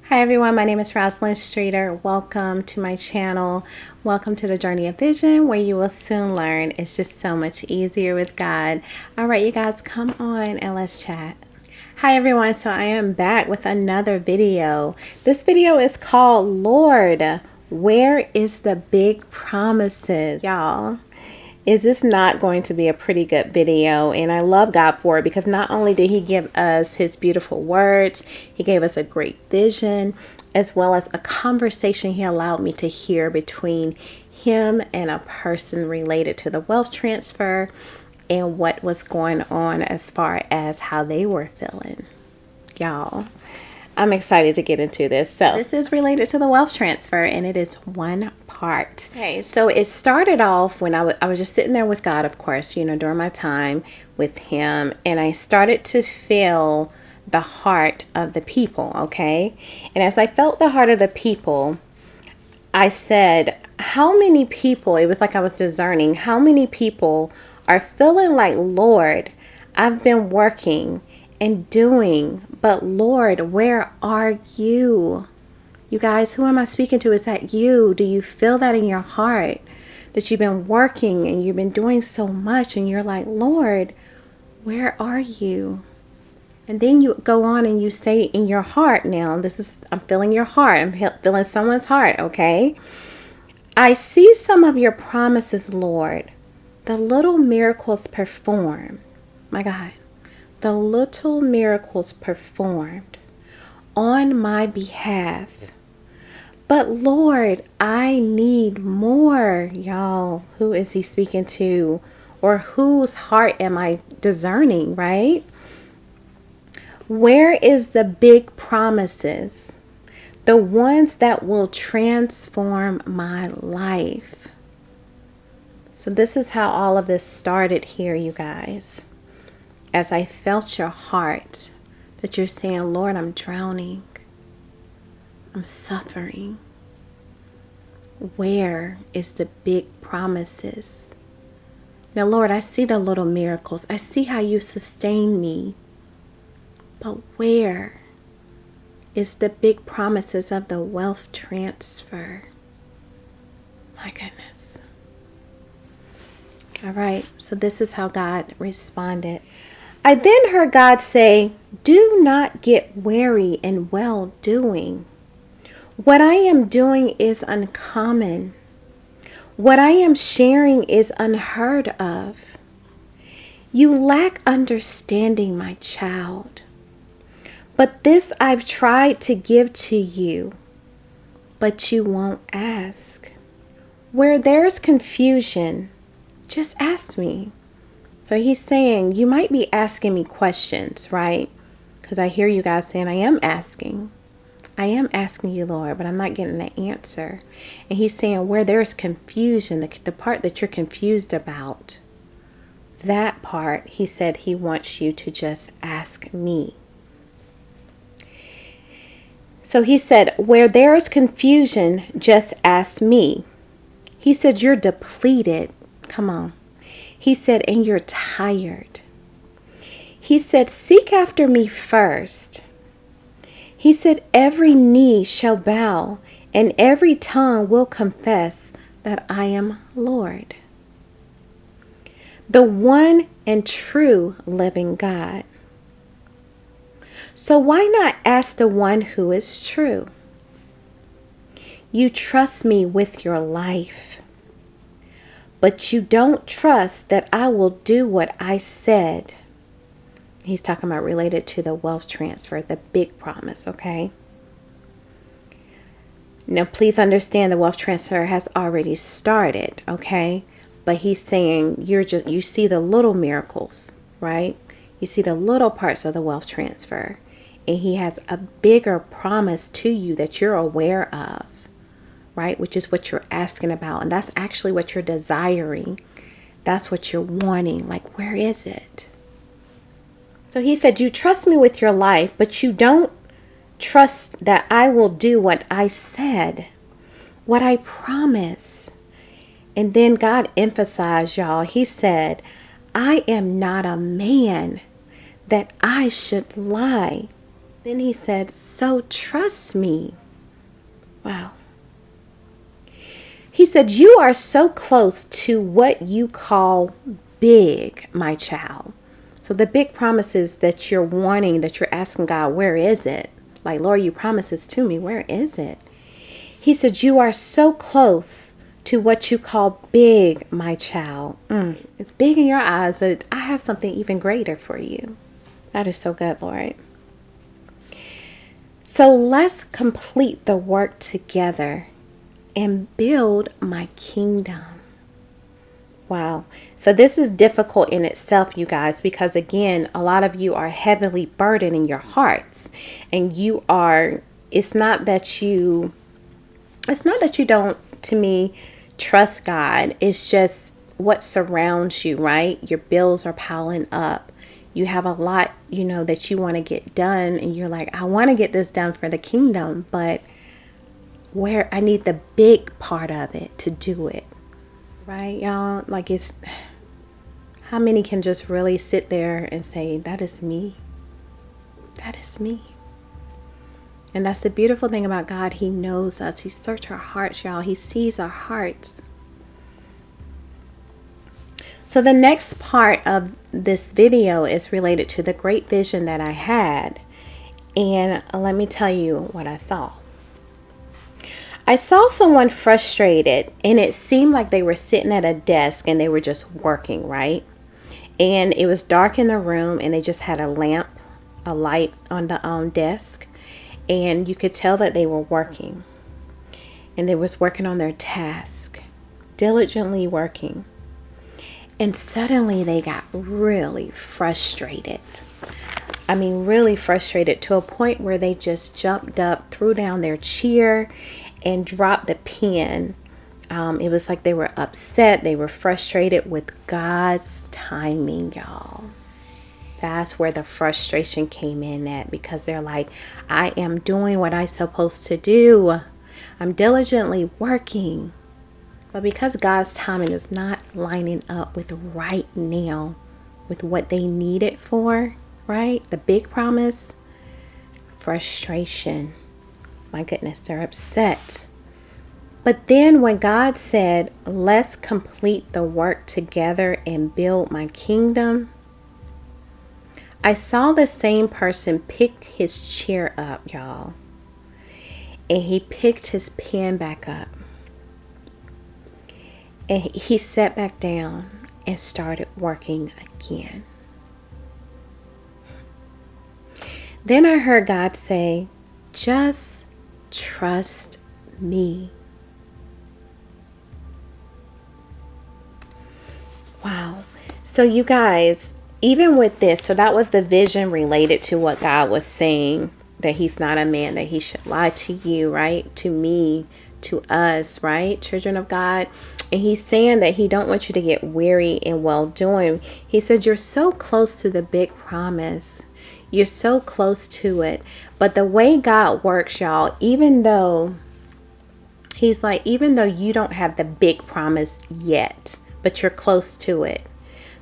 Hi everyone, my name is Roslyn Streeter. Welcome to my channel. Welcome to the Journey of Vision, where you will soon learn it's just so much easier with God. All right, you guys, come on and let's chat. Hi everyone, so I am back with another video. This video is called Lord, Where is the Big Promises? Y'all, is this not going to be a pretty good video? And I love God for it, because not only did he give us his beautiful words, he gave us a great vision, as well as a conversation he allowed me to hear between him and a person related to the wealth transfer and what was going on as far as how they were feeling. Y'all, I'm excited to get into this. So this is related to the wealth transfer, and it is one part. Okay, so it started off when I was just sitting there with God, of course, you know, during my time with him, and I started to feel the heart of the people, okay? And as I felt the heart of the people, I said, how many people, it was like I was discerning, how many people are feeling like, Lord, I've been working and doing, but Lord, where are you? You guys, who am I speaking to? Is that you? Do you feel that in your heart? That you've been working and you've been doing so much and you're like, Lord, where are you? And then you go on and you say in your heart, now this is, I'm feeling your heart. I'm feeling someone's heart, okay? I see some of your promises, Lord. The little miracles performed. My God. The little miracles performed on my behalf. But Lord, I need more. Y'all, who is he speaking to? Or whose heart am I discerning, right? Where is the big promises? The ones that will transform my life. So this is how all of this started here, you guys. As I felt your heart, that you're saying, Lord, I'm drowning. I'm suffering. Where is the big promises? Now, Lord, I see the little miracles. I see how you sustain me. But where is the big promises of the wealth transfer? My goodness. All right, so this is how God responded. I then heard God say, do not get weary in well-doing. What I am doing is uncommon. What I am sharing is unheard of. You lack understanding, my child. But this I've tried to give to you, but you won't ask. Where there's confusion, just ask me. So he's saying, you might be asking me questions, right? Because I hear you guys saying, I am asking you, Lord, but I'm not getting the answer. And he's saying, where there's confusion, the part that you're confused about, that part, he said he wants you to just ask me. So he said, where there is confusion, just ask me. He said, you're depleted. Come on. He said, and you're tired. He said, seek after me first. He said, every knee shall bow and every tongue will confess that I am Lord. The one and true living God. So why not ask the one who is true? You trust me with your life, but you don't trust that I will do what I said. He's talking about related to the wealth transfer, the big promise, okay? Now, please understand the wealth transfer has already started, okay? But he's saying you see the little miracles, right? You see the little parts of the wealth transfer. And he has a bigger promise to you that you're aware of, right? Which is what you're asking about. And that's actually what you're desiring. That's what you're wanting. Like, where is it? So he said, you trust me with your life, but you don't trust that I will do what I said, what I promise. And then God emphasized, y'all, he said, I am not a man that I should lie. Then he said, so trust me. Wow. He said, you are so close to what you call big, my child. So the big promises that you're wanting, that you're asking God, where is it? Like, Lord, you promised this to me. Where is it? He said, you are so close to what you call big, my child. It's big in your eyes, but I have something even greater for you. That is so good, Lord. So let's complete the work together and build my kingdom. Wow. So this is difficult in itself, you guys, because again, a lot of you are heavily burdened in your hearts, and it's not that you don't, to me, trust God. It's just what surrounds you, right? Your bills are piling up. You have a lot, that you want to get done, and you're like, I want to get this done for the kingdom, but where I need the big part of it to do it, right, y'all? Like, it's, how many can just really sit there and say, that is me? That is me. And that's the beautiful thing about God. He knows us. He searches our hearts, y'all. He sees our hearts. So the next part of this video is related to the great vision that I had. And let me tell you what I saw. I saw someone frustrated, and it seemed like they were sitting at a desk and they were just working, right? And it was dark in the room, and they just had a light on the desk, and you could tell that they were working, and they was working on their task, diligently working. And suddenly they got really frustrated. I mean, really frustrated, to a point where they just jumped up, threw down their chair, and dropped the pen. It was like they were upset. They were frustrated with God's timing, y'all. That's where the frustration came in at, because they're like, I am doing what I'm supposed to do. I'm diligently working. But because God's timing is not lining up with right now, with what they need it for, right? The big promise, frustration. My goodness, they're upset. But then when God said, let's complete the work together and build my kingdom, I saw the same person pick his chair up, y'all. And he picked his pen back up. And he sat back down and started working again. Then I heard God say, just trust me. Wow. So you guys, even with this, so that was the vision related to what God was saying, that he's not a man that he should lie to you, right? To me, to us, right? Children of God. And he's saying that he don't want you to get weary in well doing. He said, you're so close to the big promise. You're so close to it. But the way God works, y'all, even though he's like, even though you don't have the big promise yet, but you're close to it,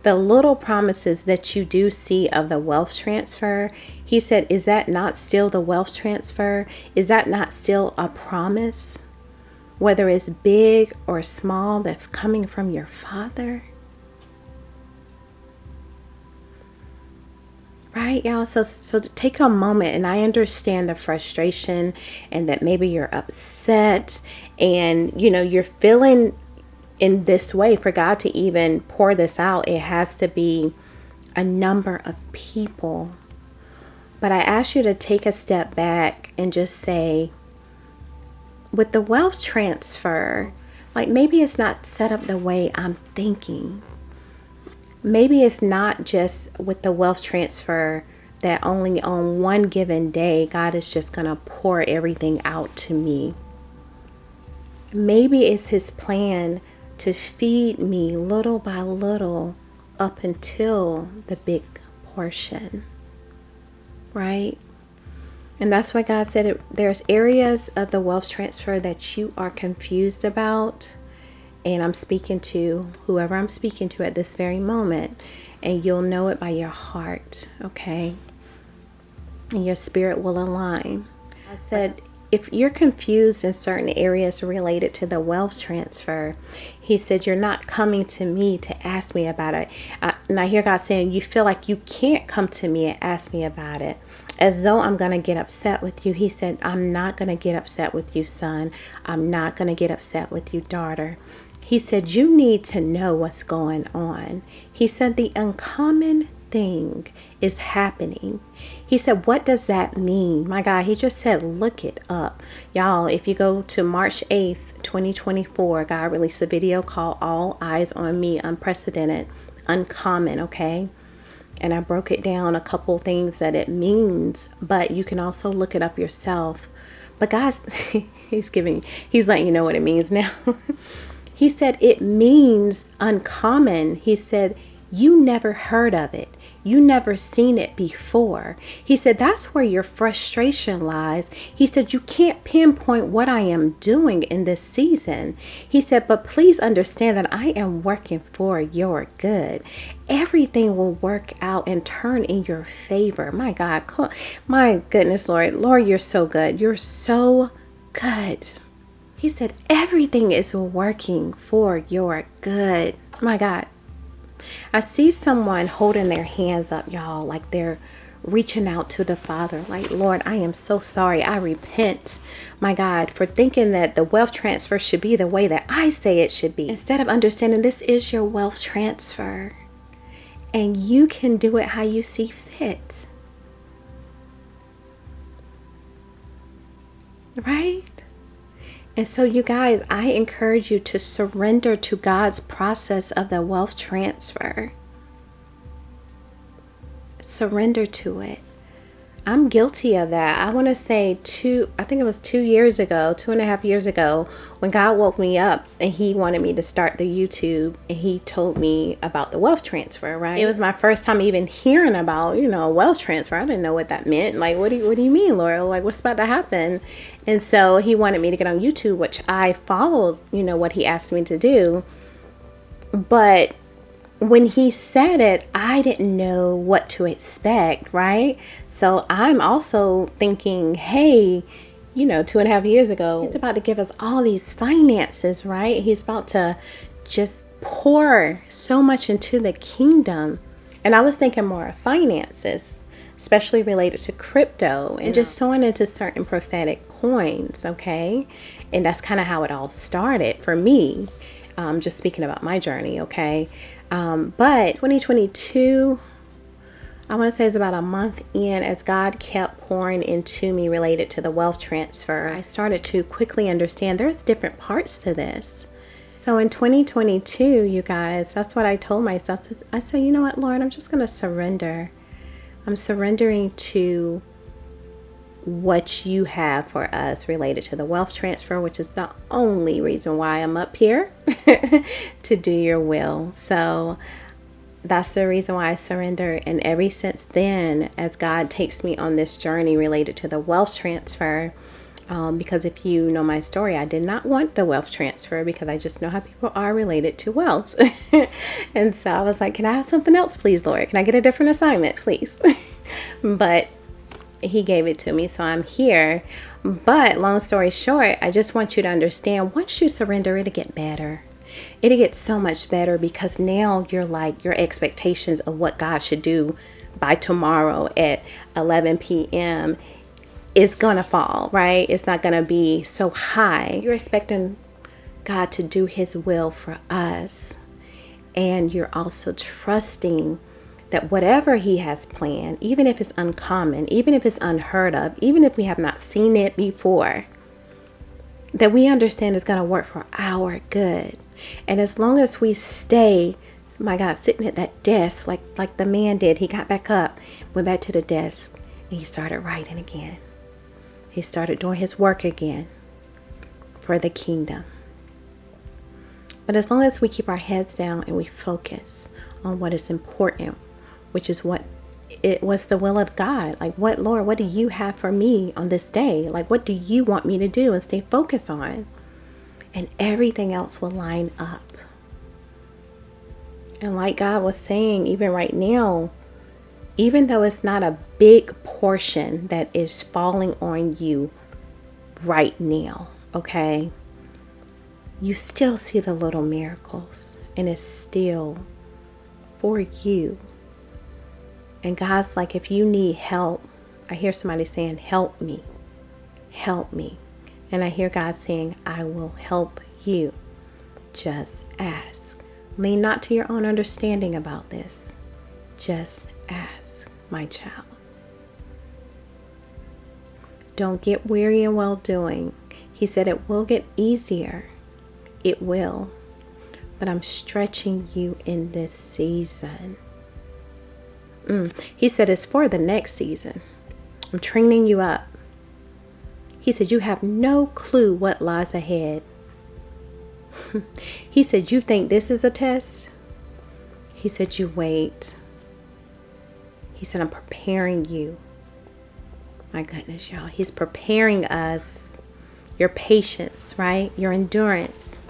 the little promises that you do see of the wealth transfer, he said, is that not still the wealth transfer? Is that not still a promise? Whether it's big or small, that's coming from your Father. Right, y'all? So take a moment, and I understand the frustration, and that maybe you're upset, and you're feeling in this way. For God to even pour this out, it has to be a number of people. But I ask you to take a step back and just say, with the wealth transfer, like, maybe it's not set up the way I'm thinking. Maybe it's not just with the wealth transfer that only on one given day God is just going to pour everything out to me. Maybe it's his plan to feed me little by little up until the big portion, right? And that's why God said there's areas of the wealth transfer that you are confused about. And I'm speaking to whoever I'm speaking to at this very moment. And you'll know it by your heart, okay? and your spirit will align. I said, if you're confused in certain areas related to the wealth transfer, he said, you're not coming to me to ask me about it. And I hear God saying, you feel like you can't come to me and ask me about it, as though I'm going to get upset with you. He said, I'm not going to get upset with you, son. I'm not going to get upset with you, daughter. He said, you need to know what's going on. He said, the uncommon thing is happening. He said, what does that mean? My God, he just said, look it up. Y'all, if you go to March 8th, 2024, God released a video called All Eyes on Me, Unprecedented, Uncommon, okay? And I broke it down, a couple things that it means, but you can also look it up yourself. But guys, he's letting you know what it means now. He said, it means uncommon. He said, you never heard of it. You never seen it before. He said, that's where your frustration lies. He said, you can't pinpoint what I am doing in this season. He said, but please understand that I am working for your good. Everything will work out and turn in your favor. My God, my goodness, Lord. Lord, you're so good. You're so good. He said, everything is working for your good. My God. I see someone holding their hands up, y'all, like they're reaching out to the Father. Like, Lord, I am so sorry. I repent, my God, for thinking that the wealth transfer should be the way that I say it should be. Instead of understanding this is your wealth transfer and you can do it how you see fit. Right? And so you guys, I encourage you to surrender to God's process of the wealth transfer. Surrender to it. I'm guilty of that. I want to say I think it was 2 years ago, 2.5 years ago, when God woke me up and he wanted me to start the YouTube and he told me about the wealth transfer, right? It was my first time even hearing about, wealth transfer. I didn't know what that meant. Like, what do you mean, Laura? Like, what's about to happen? And so he wanted me to get on YouTube, which I followed, what he asked me to do. But when he said it, I didn't know what to expect, right? So I'm also thinking, hey, 2.5 years ago, he's about to give us all these finances, right? He's about to just pour so much into the kingdom. And I was thinking more of finances, especially related to crypto and just sewing into certain prophetic coins, okay? And that's kind of how it all started for me, just speaking about my journey, okay? But 2022, I want to say it's about a month in, as God kept pouring into me related to the wealth transfer, I started to quickly understand there's different parts to this. So in 2022, you guys, that's what I told myself. I said, you know what, Lord, I'm just going to surrender. I'm surrendering to what you have for us related to the wealth transfer, which is the only reason why I'm up here to do your will. So that's the reason why I surrender. And ever since then, as God takes me on this journey related to the wealth transfer, because if you know my story, I did not want the wealth transfer because I just know how people are related to wealth. And so I was like, can I have something else, please, Lord? Can I get a different assignment, please? But he gave it to me, so I'm here. But long story short, I just want you to understand, once you surrender, it'll get better. It'll get so much better, because now you're like, your expectations of what God should do by tomorrow at 11 p.m. is gonna fall, right? It's not gonna be so high. You're expecting God to do his will for us, and you're also trusting that whatever he has planned, even if it's uncommon, even if it's unheard of, even if we have not seen it before, that we understand is going to work for our good. And as long as we stay, my God, sitting at that desk, like the man did, he got back up, went back to the desk, and he started writing again. He started doing his work again for the kingdom. But as long as we keep our heads down and we focus on what is important, which is what it was the will of God. Like, what, Lord, what do you have for me on this day? Like, what do you want me to do, and stay focused on? And everything else will line up. And like God was saying, even right now, Even though it's not a big portion that is falling on you right now, okay? You still see the little miracles, and it's still for you. And God's like, if you need help, I hear somebody saying, help me, help me. And I hear God saying, I will help you. Just ask. Lean not to your own understanding about this. Just ask, my child. Don't get weary in well doing. He said it will get easier. It will. But I'm stretching you in this season. He said it's for the next season. I'm training you up. He said you have no clue what lies ahead. He said you think this is a test? He said you wait. He said I'm preparing you. My goodness, y'all. He's preparing us. Your patience, right? Your endurance.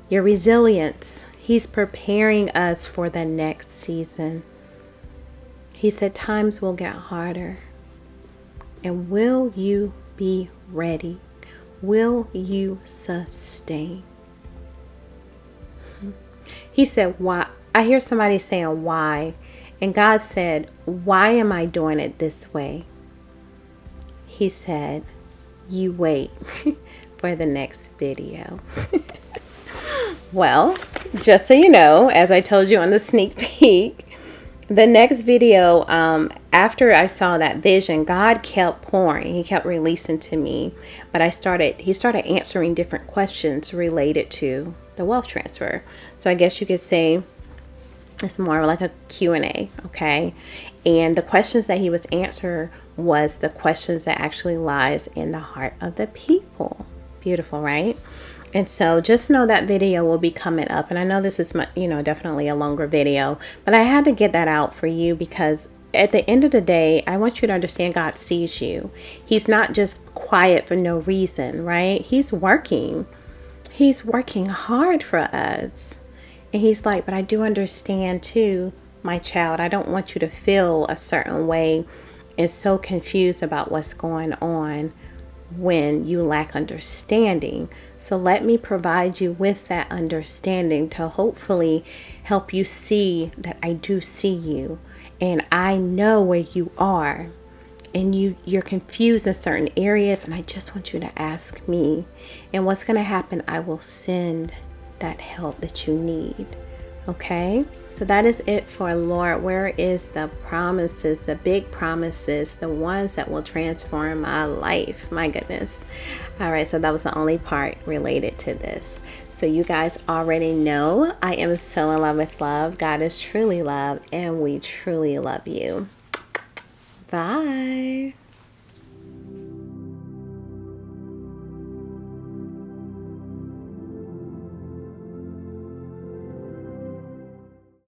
Your resilience. He's preparing us for the next season. He said times will get harder. And will you be ready? Will you sustain? He said, why? I hear somebody saying, why? And God said, why am I doing it this way? He said, you wait for the next video. Well, just so you know, as I told you on the sneak peek, the next video, after I saw that vision, God kept pouring. He kept releasing to me. But he started answering different questions related to the wealth transfer. So I guess you could say it's more like a Q&A, okay? And the questions that he was answering was the questions that actually lies in the heart of the people. Beautiful, right? And so just know that video will be coming up. And I know this is, definitely a longer video, but I had to get that out for you because at the end of the day, I want you to understand God sees you. He's not just quiet for no reason, right? He's working. He's working hard for us. And he's like, but I do understand too, my child. I don't want you to feel a certain way and so confused about what's going on when you lack understanding. So let me provide you with that understanding to hopefully help you see that I do see you and I know where you are and you're confused in certain areas, and I just want you to ask me. And what's going to happen, I will send that help that you need. Okay? So that is it for Lord. Where is the promises, the big promises, the ones that will transform my life? My goodness. All right, so that was the only part related to this. So you guys already know I am so in love with love. God is truly love, and we truly love you. Bye.